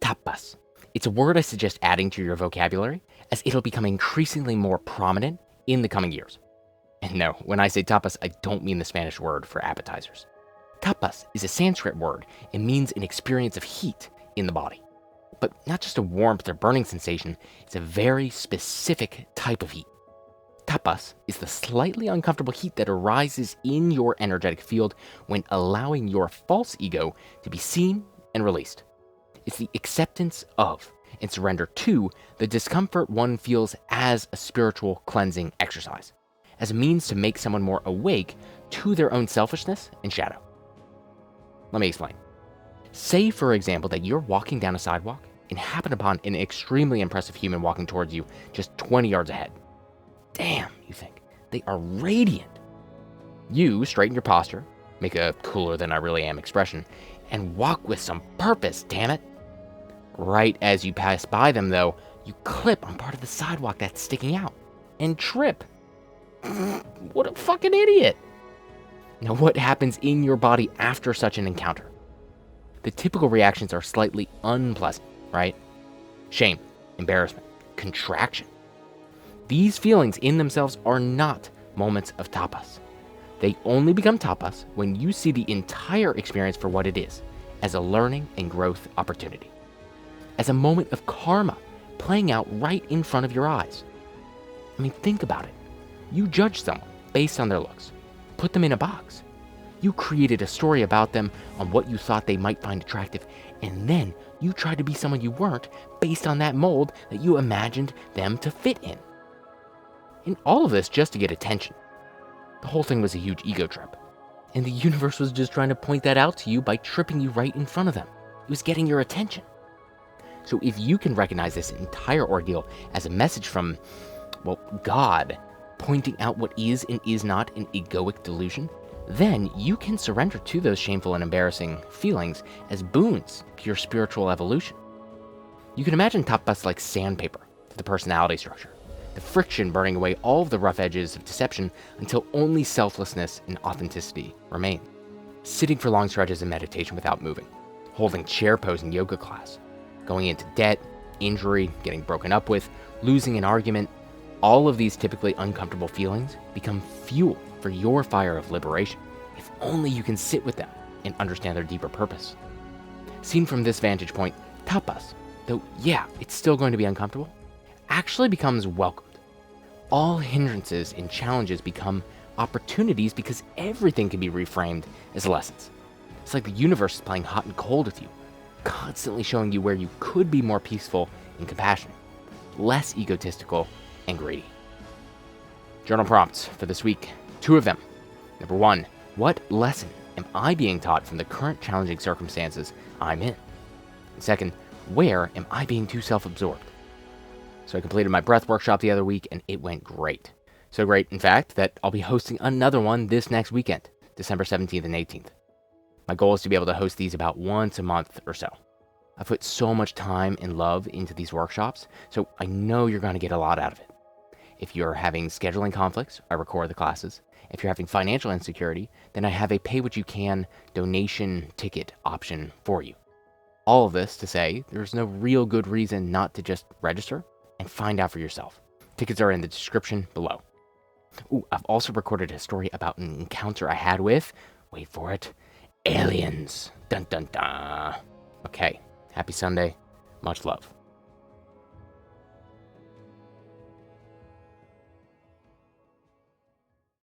Tapas. It's a word I suggest adding to your vocabulary, as it'll become increasingly more prominent in the coming years. And no, when I say tapas, I don't mean the Spanish word for appetizers. Tapas is a Sanskrit word and means an experience of heat in the body. But not just a warmth or burning sensation, it's a very specific type of heat. Tapas is the slightly uncomfortable heat that arises in your energetic field when allowing your false ego to be seen and released. It's the acceptance of and surrender to the discomfort one feels as a spiritual cleansing exercise, as a means to make someone more awake to their own selfishness and shadow. Let me explain. Say, for example, that you're walking down a sidewalk and happen upon an extremely impressive human walking towards you just 20 yards ahead. Damn, you think, they are radiant. You straighten your posture, make a cooler than I really am expression, and walk with some purpose, damn it. Right as you pass by them, though, you clip on part of the sidewalk that's sticking out and trip. What a fucking idiot. Now, what happens in your body after such an encounter? The typical reactions are slightly unpleasant, right? Shame, embarrassment, contraction. These feelings in themselves are not moments of tapas. They only become tapas when you see the entire experience for what it is, as a learning and growth opportunity. As a moment of karma playing out right in front of your eyes. I mean, think about it. You judge someone based on their looks, put them in a box. You created a story about them on what you thought they might find attractive, and then you tried to be someone you weren't based on that mold that you imagined them to fit in. And all of this just to get attention. The whole thing was a huge ego trip. And the universe was just trying to point that out to you by tripping you right in front of them. It was getting your attention. So if you can recognize this entire ordeal as a message from, well, God, pointing out what is and is not an egoic delusion, then you can surrender to those shameful and embarrassing feelings as boons to your spiritual evolution. You can imagine tapas like sandpaper to the personality structure, the friction burning away all of the rough edges of deception until only selflessness and authenticity remain. Sitting for long stretches in meditation without moving, holding chair pose in yoga class, going into debt, injury, getting broken up with, losing an argument, all of these typically uncomfortable feelings become fuel for your fire of liberation, if only you can sit with them and understand their deeper purpose. Seen from this vantage point, tapas, though yeah, it's still going to be uncomfortable, actually becomes welcomed. All hindrances and challenges become opportunities because everything can be reframed as lessons. It's like the universe is playing hot and cold with you, constantly showing you where you could be more peaceful and compassionate, less egotistical and greedy. Journal prompts for this week, 2 of them. Number 1, what lesson am I being taught from the current challenging circumstances I'm in? And second, where am I being too self-absorbed? So I completed my breath workshop the other week and it went great. So great, in fact, that I'll be hosting another one this next weekend, December 17th and 18th. My goal is to be able to host these about once a month or so. I've put so much time and love into these workshops, so I know you're going to get a lot out of it. If you're having scheduling conflicts, I record the classes. If you're having financial insecurity, then I have a pay-what-you-can donation ticket option for you. All of this to say there's no real good reason not to just register and find out for yourself. Tickets are in the description below. Ooh, I've also recorded a story about an encounter I had with, wait for it, aliens. Dun dun dun. Okay, happy Sunday. Much love.